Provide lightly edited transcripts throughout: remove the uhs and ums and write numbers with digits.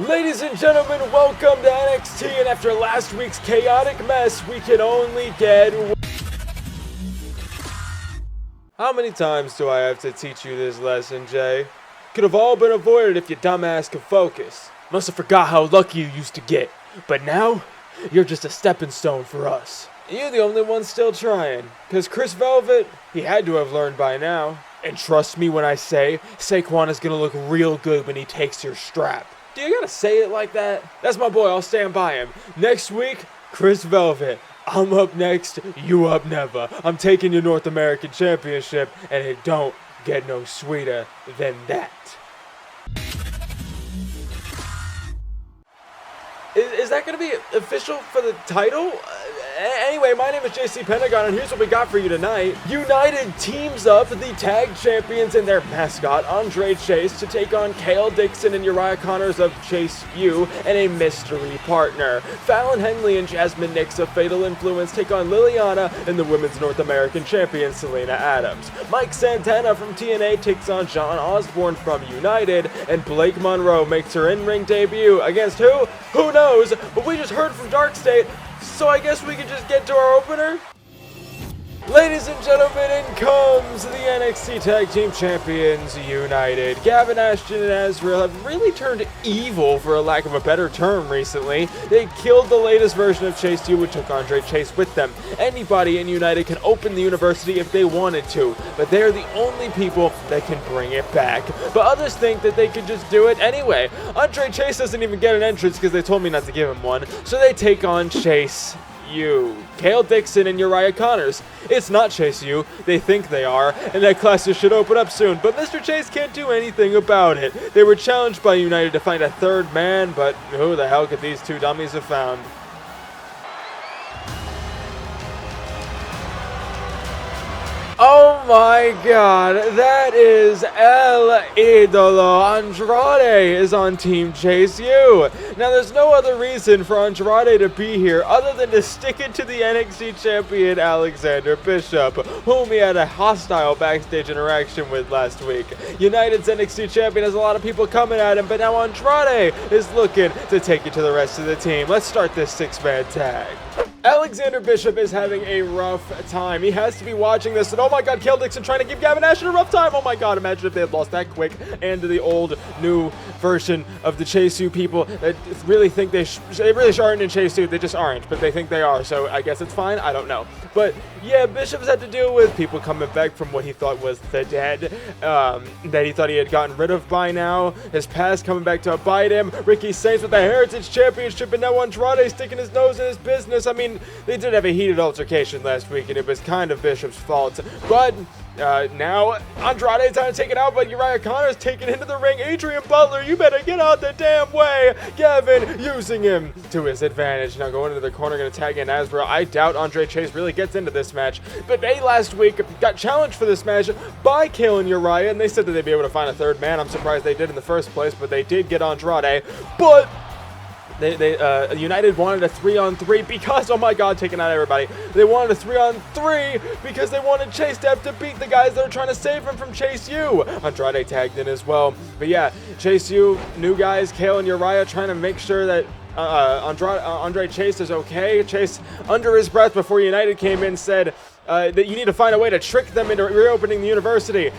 Ladies and gentlemen, welcome to NXT, and after last week's chaotic mess, we can only get... How many times do I have to teach you this lesson, Jay? Could have all been avoided if your dumbass could focus. Must have forgot how lucky you used to get. But now, you're just a stepping stone for us. You're the only one still trying. Cause Chris Velvet, he had to have learned by now. And trust me when I say, Saquon is gonna look real good when he takes your strap. Do you gotta say it like that? That's my boy, I'll stand by him. Next week, Chris Velvet. I'm up next, you up never. I'm taking your North American Championship, and it don't get no sweeter than that. Is that going to be official for the title? Anyway, my name is Jacy Pentagon, and here's what we got for you tonight. United teams up the tag champions and their mascot, Andrade Chase, to take on Kale Dixon and Uriah Connors of Chase U and a mystery partner. Fallon, Henley, and Jasmine Nix of Fatal Influence take on Liliana and the Women's North American Champion, Selena Adams. Mike Santana from TNA takes on John Osborne from United, and Blake Monroe makes her in-ring debut against who? Who knows? But we just heard from DarkState, so I guess we can just get to our opener? Ladies and gentlemen, in comes the NXT Tag Team Champions United. Gavin, Ashton, and Azrael have really turned evil, for a lack of a better term, recently. They killed the latest version of Chase U, which took Andre Chase with them. Anybody in United can open the university if they wanted to, but they're the only people that can bring it back. But others think that they could just do it anyway. Andre Chase doesn't even get an entrance because they told me not to give him one, so they take on Chase U. Kale Dixon and Uriah Connors. It's not Chase U, they think they are, and that class should open up soon, but Mr. Chase can't do anything about it. They were challenged by United to find a third man, but who the hell could these two dummies have found? Oh my god, that is El Idolo. Andrade is on Team Chase U. Now there's no other reason for Andrade to be here other than to stick it to the NXT champion Alexander Bishop, whom he had a hostile backstage interaction with last week. United's NXT champion has a lot of people coming at him, but now Andrade is looking to take it to the rest of the team. Let's start this six-man tag. Alexander Bishop is having a rough time. He has to be watching this, and oh my god, Kale Dixon trying to give Gavin Ashton a rough time. Oh my god, imagine if they had lost that quick, and the old, new version of the Chase U people that really think they really aren't in Chase U. They just aren't, but they think they are, so I guess it's fine. I don't know. But yeah, Bishop's had to deal with people coming back from what he thought was the dead, that he thought he had gotten rid of by now. His past coming back to bite him. Ricky Saints with the Heritage Championship, and now Andrade sticking his nose in his business. I mean, they did have a heated altercation last week, and it was kind of Bishop's fault. But now Andrade's trying to take it out, but Uriah Connors taking into the ring. Adrian Butler, you better get out the damn way. Gavin using him to his advantage. Now going into the corner, going to tag in Azrael. I doubt Andre Chase really gets into this match, but they last week got challenged for this match by Kale and Uriah, and they said that they'd be able to find a third man. I'm surprised they did in the first place, but they did get Andrade. But United wanted a 3-on-3 because, oh my god, taking out everybody. They wanted a 3-on-3 because they wanted Chase to have to beat the guys that were trying to save him from Chase U. Andrade tagged in as well. But yeah, Chase U, new guys, Kale and Uriah trying to make sure that Andre Chase is okay. Chase, under his breath before United came in, said that you need to find a way to trick them into reopening the university.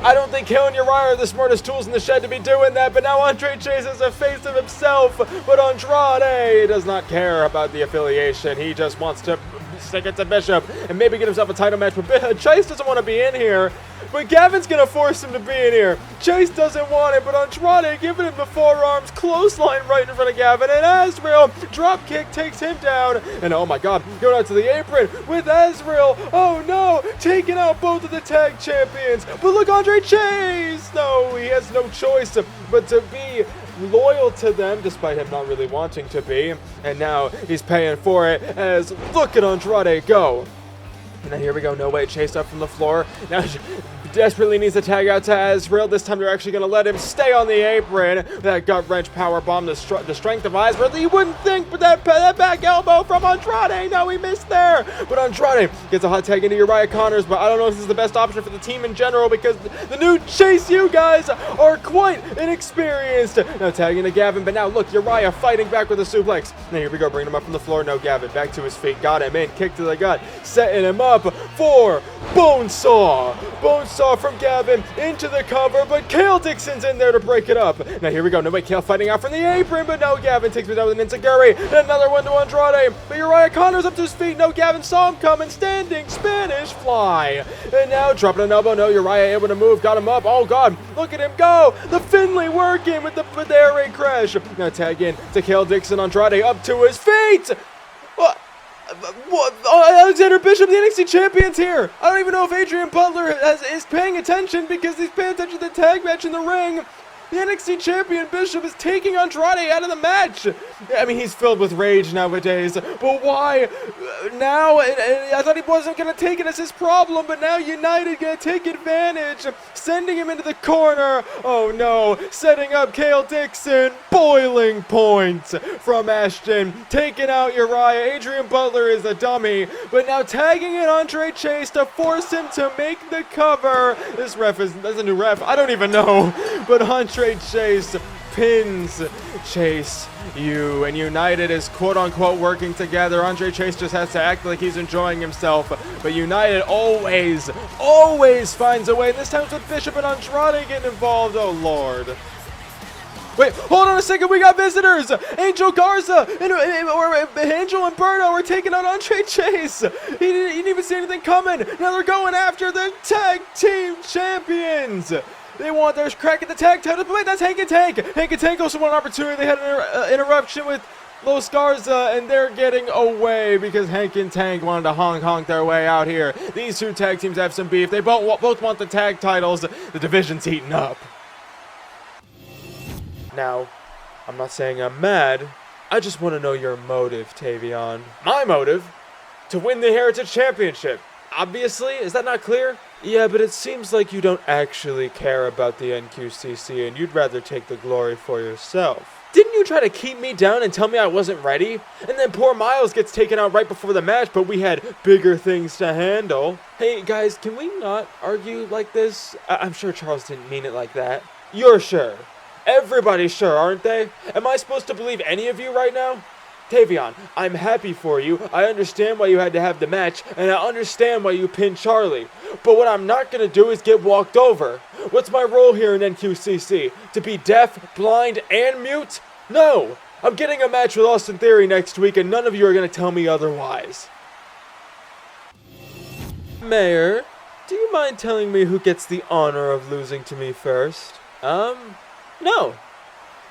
I don't think Kale and Uriah are the smartest tools in the shed to be doing that, but now Andre Chase is a face of himself. But Andrade does not care about the affiliation. He just wants to stick it to Bishop and maybe get himself a title match. But Chase doesn't want to be in here. But Gavin's going to force him to be in here. Chase doesn't want it, but Andrade giving him the forearms, clothesline right in front of Gavin, and Azrael drop kick takes him down. And oh my god, going out to the apron with Azrael. Oh no, taking out both of the tag champions. But look, Andre Chase, no, he has no choice but to be loyal to them, despite him not really wanting to be. And now he's paying for it as look at Andrade go. And then here we go, no way, Chase up from the floor. Now desperately needs to tag out to Azrael. This time they're actually going to let him stay on the apron. That gut wrench power bomb, the strength of Azrael. You wouldn't think, but that back elbow from Andrade. No, he missed there. But Andrade gets a hot tag into Uriah Connors, but I don't know if this is the best option for the team in general because the new Chase U guys are quite inexperienced. Now tagging to Gavin, but now look, Uriah fighting back with a suplex. Now here we go, bringing him up from the floor. No, Gavin back to his feet. Got him in, kick to the gut, setting him up for Bonesaw. Bonesaw from Gavin into the cover, but Kale Dixon's in there to break it up. Now here we go. No way, Kale fighting out from the apron, but no, Gavin takes me down with an Enziguri. Another one to Andrade, but Uriah Connors up to his feet. No, Gavin saw him coming, standing Spanish fly. And now dropping an elbow. No, Uriah able to move, got him up. Oh God, look at him go. The Finley working with the air raid crash. Now tag in to Kale Dixon. Andrade up to his feet. What? Alexander Bishop, the NXT champion's here. I don't even know if Adrian Butler is paying attention because he's paying attention to the tag match in the ring. The NXT champion Bishop is taking Andrade out of the match. I mean, he's filled with rage nowadays, but why now? I thought he wasn't going to take it as his problem, but now United going to take advantage, sending him into the corner. Oh no, setting up Kale Dixon, boiling points from Ashton, taking out Uriah. Adrian Butler is a dummy, but now tagging in Andre Chase to force him to make the cover. This ref that's a new ref. I don't even know, but Andre Chase pins Chase U, and United is quote-unquote working together. Andre Chase just has to act like he's enjoying himself, but United always finds a way. This time it's with Bishop and Andrade getting involved. Oh Lord. Wait, hold on a second, we got visitors! Angel Garza and Angel and Berto are taking on Andre Chase. He didn't even see anything coming. Now they're going after the tag team champions. They want their crack at the tag title, but wait, that's Hank and Tank. Hank and Tank also want an opportunity. They had an interruption with Los Garza, and they're getting away because Hank and Tank wanted to honk their way out here. These two tag teams have some beef. They both want the tag titles. The division's heating up. Now, I'm not saying I'm mad. I just want to know your motive, Tavion. My motive? To win the Heritage Championship. Obviously, is that not clear? Yeah, but it seems like you don't actually care about the NQCC and you'd rather take the glory for yourself. Didn't you try to keep me down and tell me I wasn't ready? And then poor Myles gets taken out right before the match, but we had bigger things to handle. Hey guys, can we not argue like this? I'm sure Charles didn't mean it like that. You're sure. Everybody's sure, aren't they? Am I supposed to believe any of you right now? Tavion, I'm happy for you. I understand why you had to have the match, and I understand why you pinned Charlie. But what I'm not going to do is get walked over. What's my role here in NQCC? To be deaf, blind, and mute? No! I'm getting a match with Austin Theory next week, and none of you are going to tell me otherwise. Mayor, do you mind telling me who gets the honor of losing to me first? No.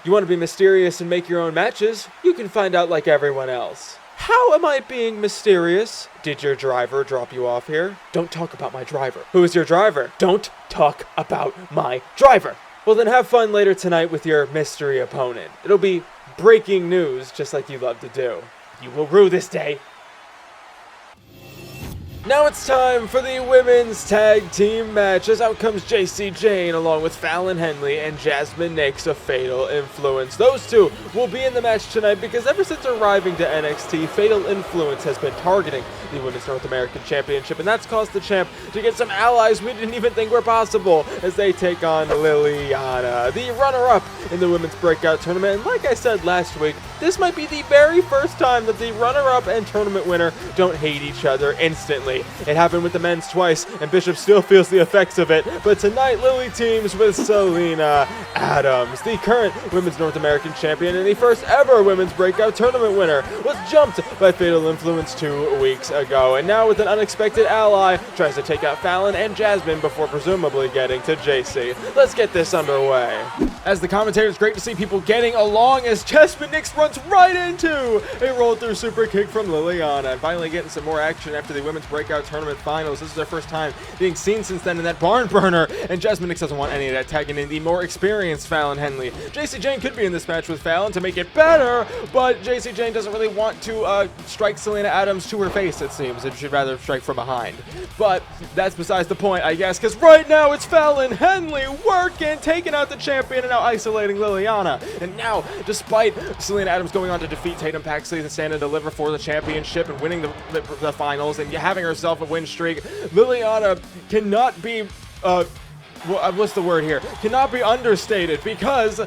You want to be mysterious and make your own matches? You can find out like everyone else. How am I being mysterious? Did your driver drop you off here? Don't talk about my driver. Who is your driver? Don't talk about my driver. Well then have fun later tonight with your mystery opponent. It'll be breaking news just like you love to do. You will rue this day. Now it's time for the women's tag team match, as out comes Jacy, Jayne, along with Fallon, Henley, and Jasmine Nix of Fatal Influence. Those two will be in the match tonight because ever since arriving to NXT, Fatal Influence has been targeting the Women's North American Championship, and that's caused the champ to get some allies we didn't even think were possible as they take on Liliana, the runner-up in the Women's Breakout Tournament. And like I said last week, this might be the very first time that the runner-up and tournament winner don't hate each other instantly. It happened with the men's twice, and Bishop still feels the effects of it. But tonight, Lily teams with Selena Adams, the current Women's North American Champion and the first ever Women's Breakout Tournament winner, was jumped by Fatal Influence 2 weeks ago. And now with an unexpected ally, tries to take out Fallon and Jasmine before presumably getting to Jacy. Let's get this underway. As the commentator, it's great to see people getting along as Jasmine Nix runs runs right into a roll-through super kick from Liliana. And finally getting some more action after the Women's Breakout Tournament Finals. This is their first time being seen since then in that barn burner. And Jasmine Nix doesn't want any of that, tagging in the more experienced Fallon Henley. Jayne could be in this match with Fallon to make it better, but Jayne doesn't really want to strike Selena Adams to her face, it seems, and she'd rather strike from behind. But that's besides the point, I guess, because right now it's Fallon Henley working, taking out the champion, and now isolating Liliana. And now, despite Selena Adams going on to defeat Tatum Paxley and stand and deliver for the championship and winning the finals and having herself a win streak, Liliana cannot be, what's the word here? Cannot be understated, because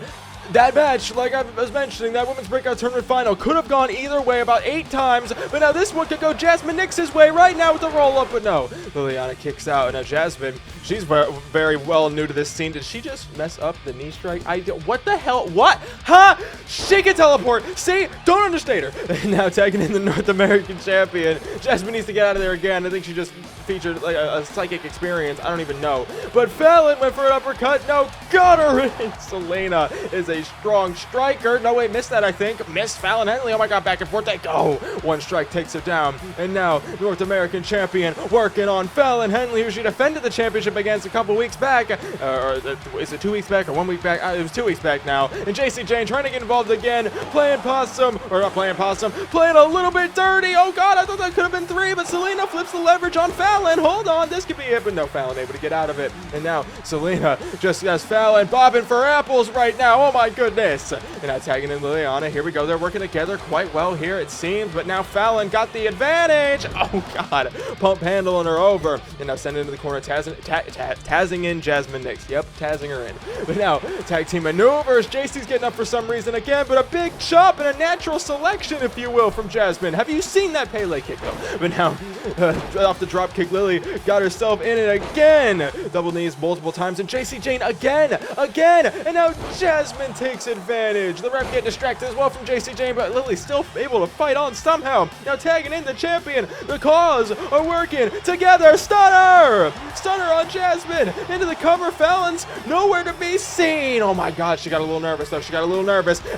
that match, like I was mentioning, that Women's Breakout Tournament Final could have gone either way about 8 times, but now this one could go Jasmine Nix's way right now with the roll-up, but no. Liliana kicks out, and now Jasmine, she's very well new to this scene. Did she just mess up the knee strike? What the hell? What? Huh? She can teleport. See? Don't understate her. And now tagging in the North American champion. Jasmine needs to get out of there again. I think she just featured like a psychic experience. I don't even know. But Fallon went for an uppercut. No, got her in. Selena is a strong striker. No, wait, missed that, I think. Missed Fallon Henley. Oh my god, back and forth they go. One strike takes her down. And now, North American champion working on Fallon Henley, who she defended the championship against a couple weeks back. Or is it 2 weeks back or 1 week back? It was 2 weeks back now. And Jayne trying to get involved again. Playing possum. Or not playing possum. Playing a little bit dirty. Oh god, I thought that could have been 3, but Selena flips the leverage on Fallon. Hold on, this could be it. But no, Fallon able to get out of it. And now, Selena just has Fallon bobbing for apples right now. Oh my goodness. And now tagging in Liliana. Here we go. They're working together quite well here, it seems. But now Fallon got the advantage. Oh god. Pump handling her over. And now sending into the corner, tazzing in Jasmine Nix. Yep, tazzing her in. But now, tag team maneuvers. Jacy's getting up for some reason again, but a big chop and a natural selection, if you will, from Jasmine. Have you seen that Pele kick, though? But now, off the drop kick, Lily got herself in it again. Double knees multiple times, and Jayne again. And now Jasmine takes advantage. The ref getting distracted as well from Jayne, but Lily's still able to fight on somehow. Now tagging in the champion. The Cause are working together. Stunner on Jasmine. Into the cover. Fallon's nowhere to be seen. Oh my god, she got a little nervous though.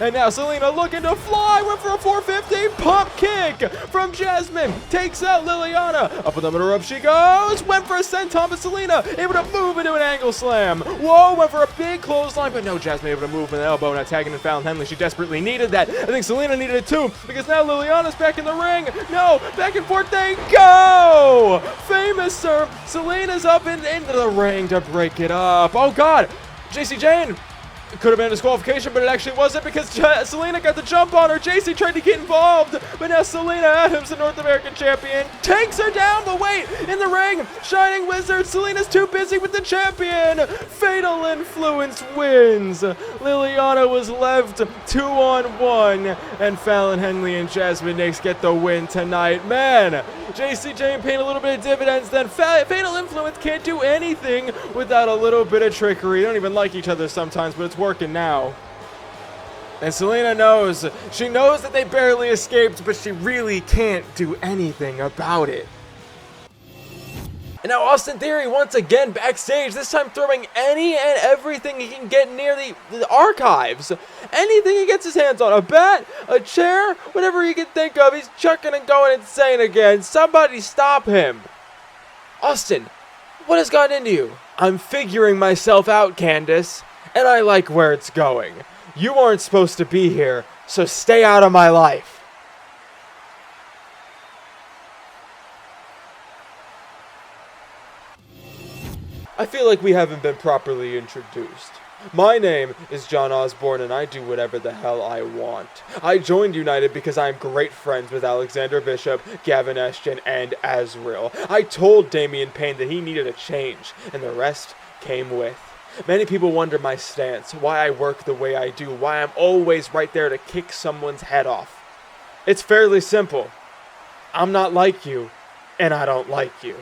And now Selena looking to fly. Went for a 450 pump kick from Jasmine. Takes out Liliana. Up with the middle rope she goes. Went for a senton, but Selena able to move into an angle slam. Whoa, went for a big clothesline, but no, Jasmine able to move with an elbow. Now tagging in Fallon Henley. She desperately needed that. I think Selena needed it too, because now Liliana's back in the ring. No, back and forth they go. Famous serve. Selena's up and into the ring to break it up. Oh god, Jayne. It could have been a disqualification, but it actually wasn't, because Selena got the jump on her. Jacy tried to get involved, but now Selena Adams, the North American champion, takes her down. But wait, in the ring, Shining Wizard, Selena's too busy with the champion. Fatal Influence wins. Liliana was left 2-on-1, and Fallon Henley and Jasmine Nix get the win tonight. Man, Jayne paying a little bit of dividends. Then Fatal Influence can't do anything without a little bit of trickery. They don't even like each other sometimes, but it's working now. And Selena knows. She knows that they barely escaped, but she really can't do anything about it. And now Austin Theory once again backstage, this time throwing any and everything he can get near the archives. Anything he gets his hands on. A bat, a chair, whatever he can think of. He's chucking and going insane again. Somebody stop him. Austin, what has gotten into you? I'm figuring myself out, Candace, and I like where it's going. You aren't supposed to be here, so stay out of my life. I feel like we haven't been properly introduced. My name is John Osborne, and I do whatever the hell I want. I joined United because I'm great friends with Alexander Bishop, Gavin Ashton, and Azrael. I told Damian Payne that he needed a change, and the rest came with. Many people wonder my stance, why I work the way I do, why I'm always right there to kick someone's head off. It's fairly simple. I'm not like you, and I don't like you.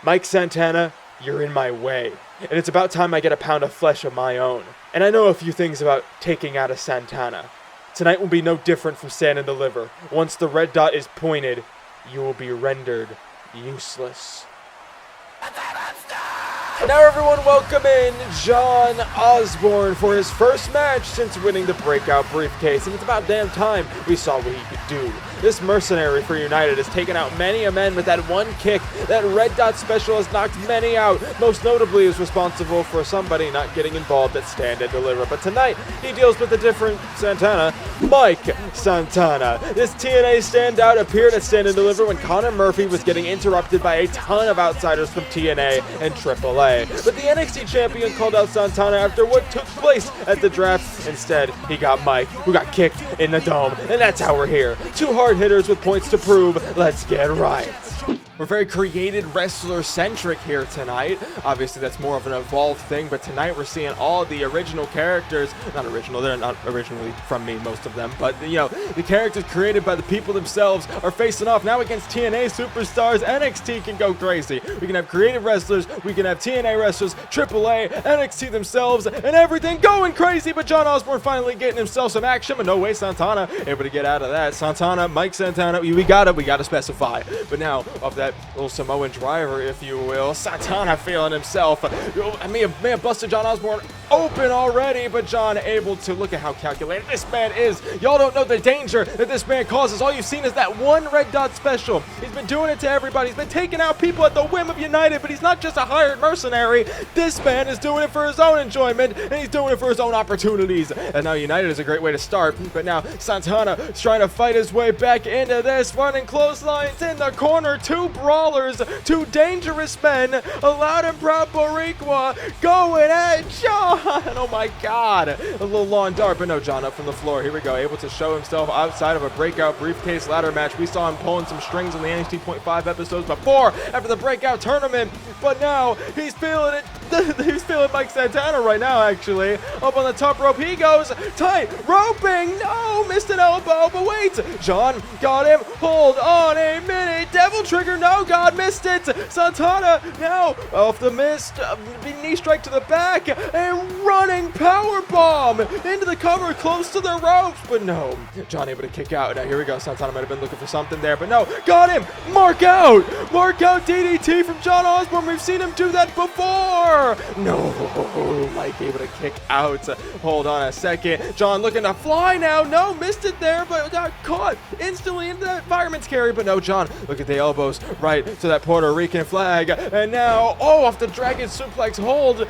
Mike Santana, you're in my way, and it's about time I get a pound of flesh of my own. And I know a few things about taking out a Santana. Tonight will be no different from Stand and Deliver. Once the red dot is pointed, you will be rendered useless. Now everyone welcome in John Osborne for his first match since winning the breakout briefcase, and it's about damn time we saw what he could do. This mercenary for United has taken out many a men with that one kick. That red dot special has knocked many out. Most notably is responsible for somebody not getting involved at Stand and Deliver. But tonight, he deals with a different Santana, Mike Santana. This TNA standout appeared at Stand and Deliver when Connor Murphy was getting interrupted by a ton of outsiders from TNA and AAA. But the NXT champion called out Santana after what took place at the draft. Instead, he got Mike, who got kicked in the dome. And that's how we're here. Two hard hitters with points to prove. Let's get right. We're very created wrestler-centric here tonight. Obviously, that's more of an evolved thing, but tonight we're seeing all the original characters. Not original, they're not originally from me, most of them, but, you know, the characters created by the people themselves are facing off now against TNA superstars. NXT can go crazy. We can have creative wrestlers, we can have TNA wrestlers, AAA, NXT themselves, and everything going crazy, but John Osborne finally getting himself some action, but no way Santana able to get out of that. Santana, Mike Santana, we gotta specify. But now, off that little Samoan driver, if you will, Santana feeling himself. I may have busted John Osborne open already, but John able to look at how calculated this man is. Y'all don't know the danger that this man causes. All you've seen is that one red dot special. He's been doing it to everybody. He's been taking out people at the whim of United, but he's not just a hired mercenary. This man is doing it for his own enjoyment, and he's doing it for his own opportunities. And now United is a great way to start, but now Santana is trying to fight his way back into this, running clotheslines in the corner. Two brawlers, two dangerous men, a loud and proud Boricua going at John. Oh my God, a little lawn dart, but no, John up from the floor. Here we go, able to show himself outside of a breakout briefcase ladder match. We saw him pulling some strings in the NXT 2k25 episodes before, after the breakout tournament, but now he's feeling it. He's feeling Mike Santana right now, actually. Up on the top rope he goes, tight roping, no, missed an elbow, but wait, John got him, hold on a minute, devil trigger, no, God, missed it. Santana now off the mist, knee strike to the back, and running power bomb into the cover, close to the ropes, but no, John able to kick out. Now here we go, Santana might have been looking for something there, but no, got him, mark out DDT from John Osborne. We've seen him do that before. No, Mike able to kick out. Hold on a second, John looking to fly now, no, missed it there, but got caught instantly into that fireman's carry, but no, John, look at the elbows right to that Puerto Rican flag, and now, oh, off the dragon suplex hold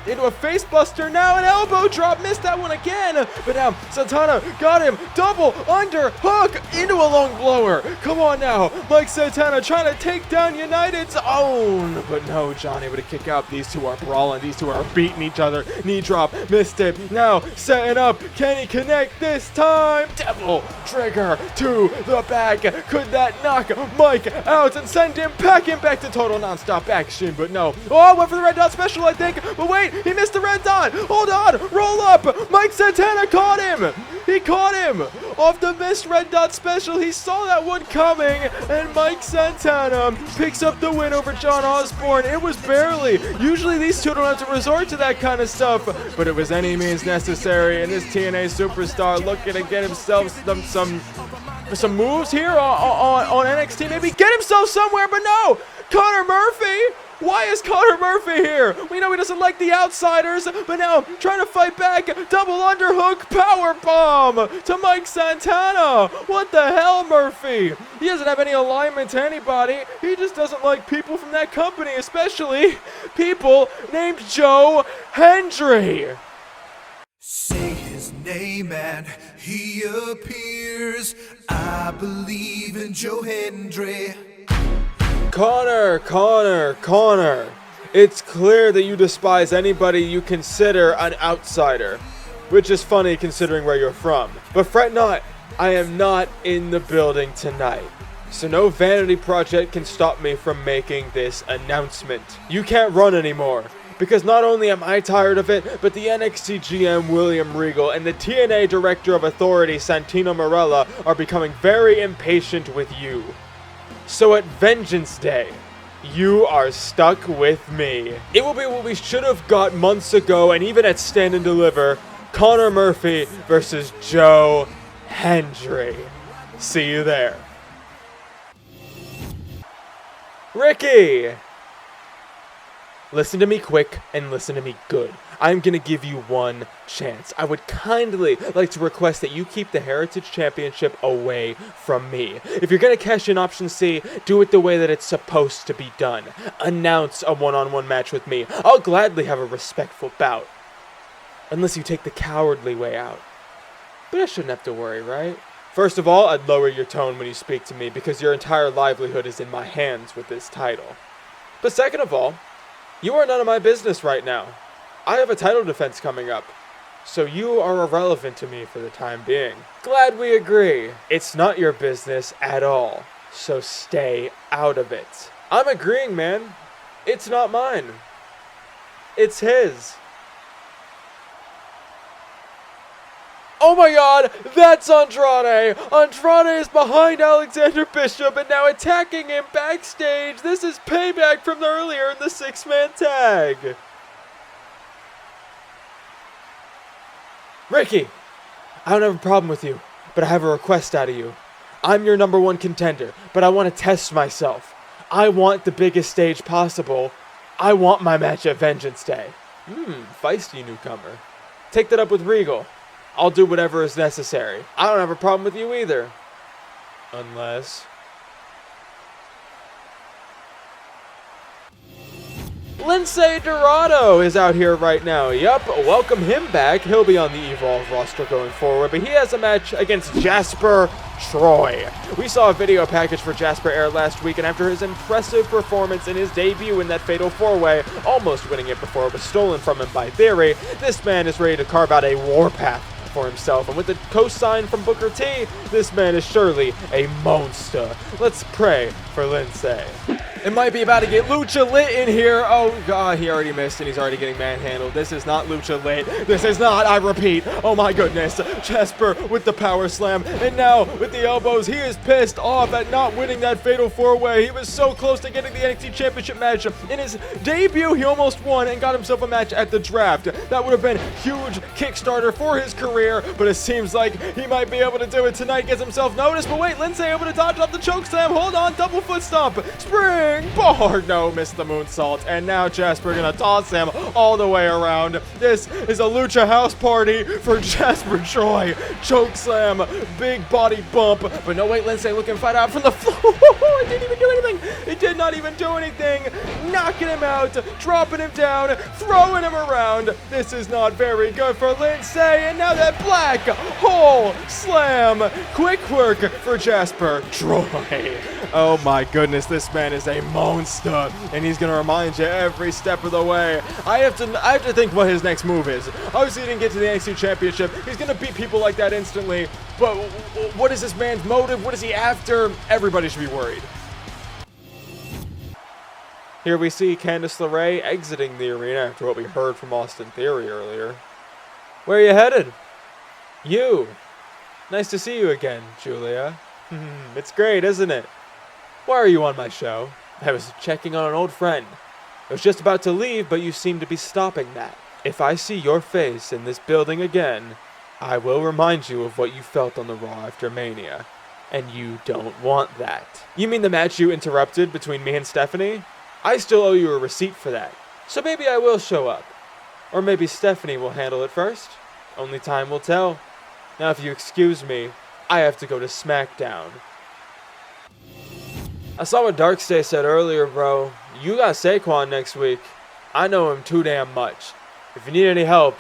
into a face buster, now an elbow drop, missed that one again, but now Santana got him, double under hook into a long blower. Come on now, Mike Santana trying to take down United's own, but no, John able to kick out. These two are brawling, these two are beating each other. Knee drop, missed it, now setting up, can he connect this time? Devil trigger to the back, could that knock Mike out and send him packing back to total non-stop action? But no, oh, went for the red dot special, I think, but wait, he missed the red dot. Hold on, roll up, Mike Santana caught him. He caught him off the missed red dot special. He saw that one coming, and Mike Santana picks up the win over John Osborne. It was barely. Usually these two don't have to resort to that kind of stuff, but it was any means necessary, and this TNA superstar looking to get himself some moves here on NXT, maybe get himself somewhere, but no, Connor Murphy. Why is Connor Murphy here? We know he doesn't like the outsiders, but now trying to fight back. Double underhook power bomb to Mike Santana. What the hell, Murphy? He doesn't have any alignment to anybody. He just doesn't like people from that company, especially people named Joe Hendry. Say his name and he appears. I believe in Joe Hendry. Connor. It's clear that you despise anybody you consider an outsider, which is funny considering where you're from. But fret not, I am not in the building tonight. So no vanity project can stop me from making this announcement. You can't run anymore. Because not only am I tired of it, but the NXT GM William Regal and the TNA Director of Authority Santino Marella are becoming very impatient with you. So at Vengeance Day, you are stuck with me. It will be what we should have got months ago, and even at Stand and Deliver, Connor Murphy versus Joe Hendry. See you there. Ricky! Listen to me quick and listen to me good. I'm going to give you one chance. I would kindly like to request that you keep the Heritage Championship away from me. If you're going to cash in option C, do it the way that it's supposed to be done. Announce a one-on-one match with me. I'll gladly have a respectful bout. Unless you take the cowardly way out. But I shouldn't have to worry, right? First of all, I'd lower your tone when you speak to me because your entire livelihood is in my hands with this title. But second of all, you are none of my business right now. I have a title defense coming up, so you are irrelevant to me for the time being. Glad we agree. It's not your business at all, so stay out of it. I'm agreeing, man. It's not mine. It's his. Oh my god, that's Andrade! Andrade is behind Alexander Bishop and now attacking him backstage. This is payback from earlier in the 6-man tag. Ricky, I don't have a problem with you, but I have a request out of you. I'm your #1 contender, but I want to test myself. I want the biggest stage possible. I want my match at Vengeance Day. Feisty newcomer. Take that up with Regal. I'll do whatever is necessary. I don't have a problem with you either. Unless... Lince Dorado is out here right now. Yup, welcome him back. He'll be on the Evolve roster going forward, but he has a match against Jasper Troy. We saw a video package for Jasper air last week, and after his impressive performance in his debut in that Fatal 4-Way, almost winning it before it was stolen from him by Theory, this man is ready to carve out a warpath for himself, and with the cosign from Booker T, this man is surely a monster. Let's pray for Lince. It might be about to get Lucha lit in here. Oh god, he already missed and he's already getting manhandled. This is not Lucha lit. This is not, I repeat. Oh my goodness. Jasper with the power slam, and now with the elbows. He is pissed off at not winning that Fatal 4-Way. He was so close to getting the NXT Championship match. In his debut, he almost won and got himself a match at the draft. That would have been huge Kickstarter for his career, but it seems like he might be able to do it tonight. Gets himself noticed, but wait, Lince able to dodge off the choke slam. Hold on, double foot stomp. Spring board. No, missed the moonsault. And now Jasper gonna toss him all the way around. This is a Lucha house party for Jasper Troy. Choke slam, big body bump. But no, wait, Lince looking fight out from the floor. It didn't even do anything. It did not even do anything. Knocking him out, dropping him down, throwing him around. This is not very good for Lince. And now that black hole slam. Quick work for Jasper Troy. Oh my goodness, this man is a monster, and he's gonna remind you every step of the way. I have to think what his next move is. Obviously, he didn't get to the NXT Championship. He's gonna beat people like that instantly. But what is this man's motive? What is he after? Everybody should be worried. Here we see Candice LeRae exiting the arena after what we heard from Austin Theory earlier. Where are you headed? You. Nice to see you again, Giulia. It's great, isn't it? Why are you on my show? I was checking on an old friend. I was just about to leave, but you seem to be stopping that. If I see your face in this building again, I will remind you of what you felt on the Raw after Mania. And you don't want that. You mean the match you interrupted between me and Stephanie? I still owe you a receipt for that. So maybe I will show up. Or maybe Stephanie will handle it first. Only time will tell. Now if you excuse me, I have to go to SmackDown. I saw what DarkState said earlier, bro. You got Saquon next week. I know him too damn much. If you need any help,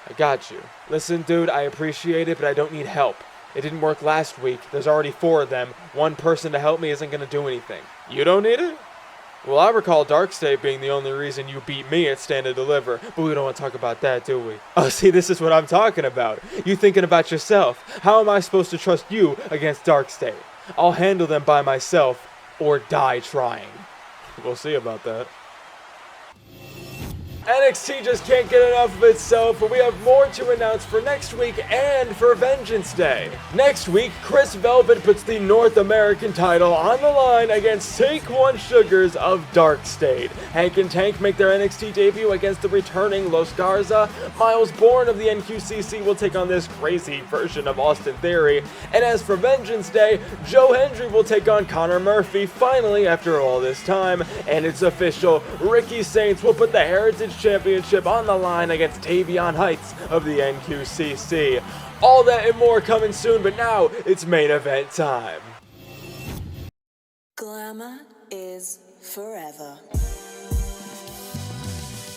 I got you. Listen, dude, I appreciate it, but I don't need help. It didn't work last week. There's already 4 of them. One person to help me isn't going to do anything. You don't need it? Well, I recall DarkState being the only reason you beat me at Stand and Deliver, but we don't want to talk about that, do we? Oh, see, this is what I'm talking about. You thinking about yourself. How am I supposed to trust you against DarkState? I'll handle them by myself, or die trying. We'll see about that. NXT just can't get enough of itself, but we have more to announce for next week and for Vengeance Day. Next week, Chris Velvet puts the North American title on the line against Take One Sugars of DarkState. Hank and Tank make their NXT debut against the returning Los Garza. Myles Borne of the NQCC will take on this crazy version of Austin Theory. And as for Vengeance Day, Hendry will take on Connor Murphy, finally after all this time. And it's official, Ricky Saints will put the Heritage Championship on the line against Tavion Heights of the NQCC. All that and more coming soon, but now it's main event time. Glamour is forever.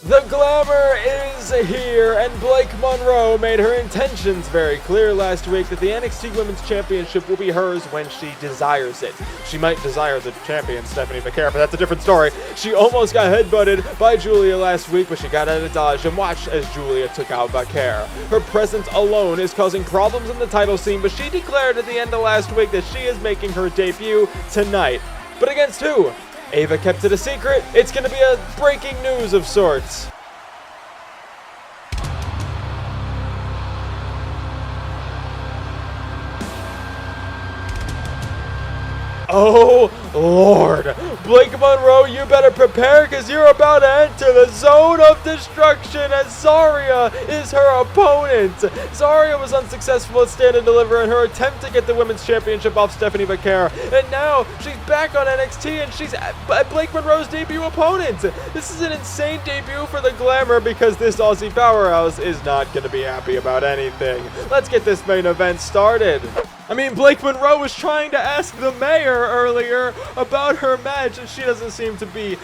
The Glamour is here, and Blake Monroe made her intentions very clear last week that the NXT Women's Championship will be hers when she desires it. She might desire the champion, Stephanie Vaquer, but that's a different story. She almost got headbutted by Giulia last week, but she got out of dodge, and watch as Giulia took out Vaquer. Her presence alone is causing problems in the title scene, but she declared at the end of last week that she is making her debut tonight. But against who? Ava kept it a secret. It's going to be a breaking news of sorts. Oh, Lord. Blake Monroe, you better prepare because you're about to enter the zone of destruction as Zarya is her opponent. Zarya was unsuccessful at Stand and Deliver in her attempt to get the Women's Championship off Stephanie Vaquer. And now she's back on NXT and she's Blake Monroe's debut opponent. This is an insane debut for the Glamour because this Aussie powerhouse is not going to be happy about anything. Let's get this main event started. I mean, Blake Monroe was trying to ask the mayor earlier about her match, and she doesn't seem to be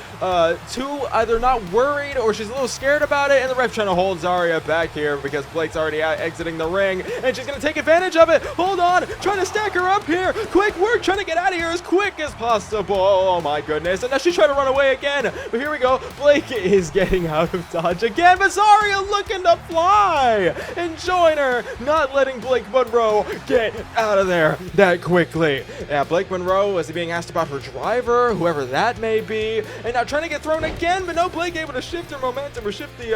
too either not worried or she's a little scared about it, and the ref trying to hold Zarya back here because Blake's already exiting the ring, and she's going to take advantage of it. Hold on, trying to stack her up here. Quick work, trying to get out of here as quick as possible. Oh my goodness, and now she's trying to run away again, but here we go. Blake is getting out of dodge again, but Zarya looking to fly, enjoying her, not letting Blake Monroe get out of there that quickly. Yeah, Blake Monroe is being asked about her driver, whoever that may be, and now trying to get thrown again, but no, Blake able to shift her momentum or shift the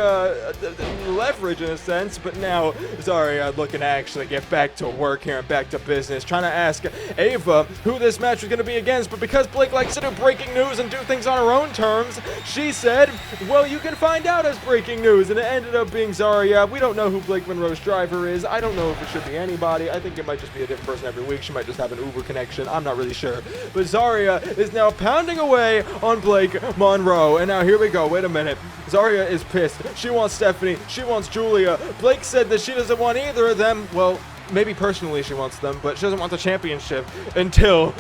leverage in a sense, but now Zarya looking to actually get back to work here and back to business, trying to ask Ava who this match was going to be against, but because Blake likes to do breaking news and do things on her own terms, she said, well, you can find out as breaking news, and it ended up being Zarya. We don't know who Blake Monroe's driver is. I don't know if it should be anybody. I think it might just be a different person every week. She might just have an Uber connection. I'm not really sure. But Zarya is now pounding away on Blake Monroe. And now here we go. Wait a minute. Zarya is pissed. She wants Stephanie. She wants Giulia. Blake said that she doesn't want either of them. Well, maybe personally she wants them, but she doesn't want the championship until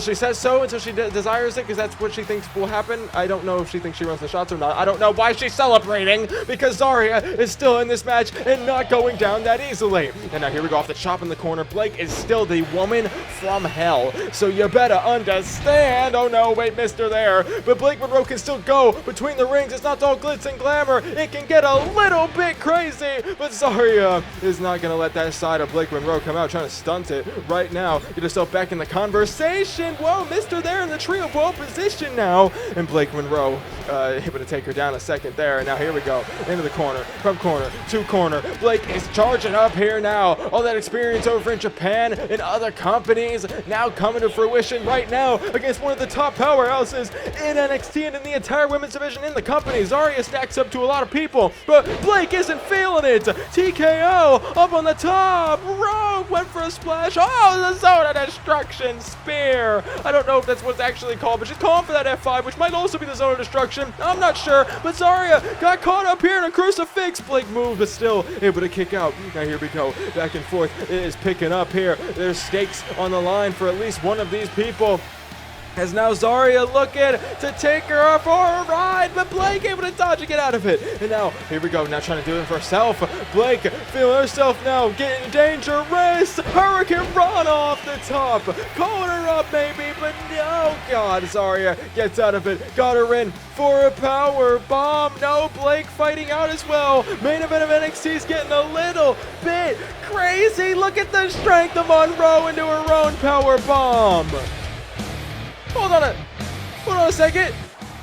she says so, until she desires it, because that's what she thinks will happen. I don't know if she thinks she runs the shots or not. I don't know why she's celebrating, because Zarya is still in this match and not going down that easily. And now here we go off the chop in the corner. Blake is still the woman from hell, so you better understand. Oh no, wait, mister there. But Blake Monroe can still go between the rings. It's not all glitz and glamour. It can get a little bit crazy, but Zarya is not going to let that side of Blake Monroe come out, trying to stunt it right now. Get herself back in the conversation. Whoa, mister there in the trio ball position now. And Blake Monroe able to take her down a second there. And now here we go. Into the corner, from corner to corner. Blake is charging up here now. All that experience over in Japan and other companies now coming to fruition right now against one of the top powerhouses in NXT and in the entire women's division in the company. Zarya stacks up to a lot of people, but Blake isn't feeling it. TKO up on the top. Rogue went for a splash. Oh, the zone of destruction spear. I don't know if that's what's actually called, but she's calling for that F5, which might also be the zone of destruction. I'm not sure, but Zarya got caught up here in a crucifix. Blake moved, but still able to kick out. Now here we go, back and forth. It is picking up here. There's stakes on the line for at least one of these people. As now Zarya looking to take her for a ride, but Blake able to dodge and get out of it. And now, here we go, now trying to do it for herself. Blake feeling herself now, getting dangerous. Hurricane run off the top. Calling her up maybe, but no, God, Zarya gets out of it. Got her in for a power bomb. No, Blake fighting out as well. Main event of NXT is getting a little bit crazy. Look at the strength of Monroe into her own power bomb. Hold on a second.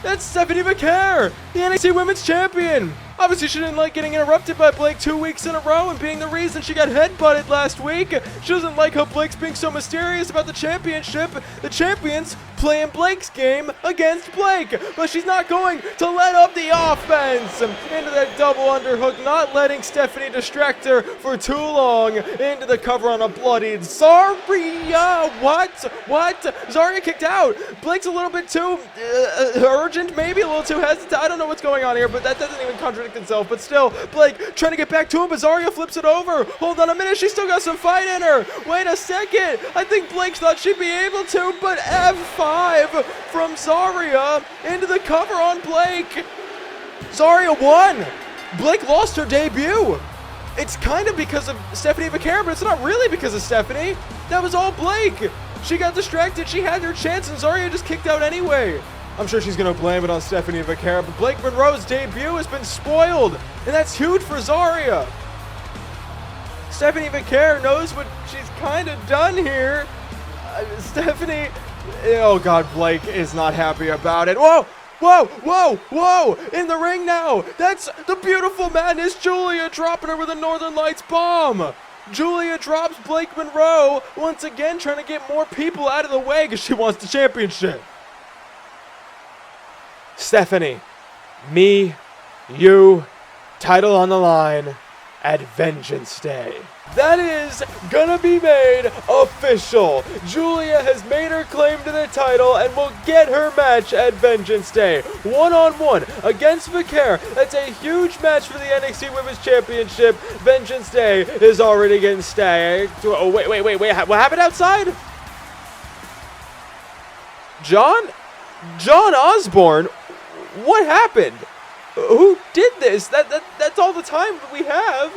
That's Stephanie Vaquer, the NXT Women's Champion. Obviously, she didn't like getting interrupted by Blake 2 weeks in a row and being the reason she got headbutted last week. She doesn't like how Blake's being so mysterious about the championship. The champions playing Blake's game against Blake, but she's not going to let up the offense. Into that double underhook, not letting Stephanie distract her for too long. Into the cover on a bloodied Zarya. What? Zarya kicked out. Blake's a little bit too urgent, maybe a little too hesitant. I don't know what's going on here, but that doesn't even contradict itself. But still, Blake trying to get back to him, but Zarya flips it over. Hold on a minute, she's still got some fight in her. Wait a second. I think Blake thought she'd be able to, but F5 from Zarya into the cover on Blake. Zarya won. Blake lost her debut. It's kind of because of Stephanie Vaquer, but it's not really because of Stephanie. That was all Blake. She got distracted. She had her chance, and Zarya just kicked out anyway. I'm sure she's going to blame it on Stephanie Vaquer, but Blake Monroe's debut has been spoiled, and that's huge for Zarya. Stephanie Vaquer knows what she's kind of done here. Stephanie, oh God, Blake is not happy about it. Whoa! In the ring now. That's the beautiful madness. Giulia dropping her with a Northern Lights bomb. Giulia drops Blake Monroe once again, trying to get more people out of the way because she wants the championship. Stephanie, me, you, title on the line at Vengeance Day. That is gonna be made official. Giulia has made her claim to the title and will get her match at Vengeance Day. One-on-one against Vaquer. That's a huge match for the NXT Women's Championship. Vengeance Day is already getting stacked. Oh, wait. What happened outside? John Osborne? What happened? Who did this? That's all the time we have.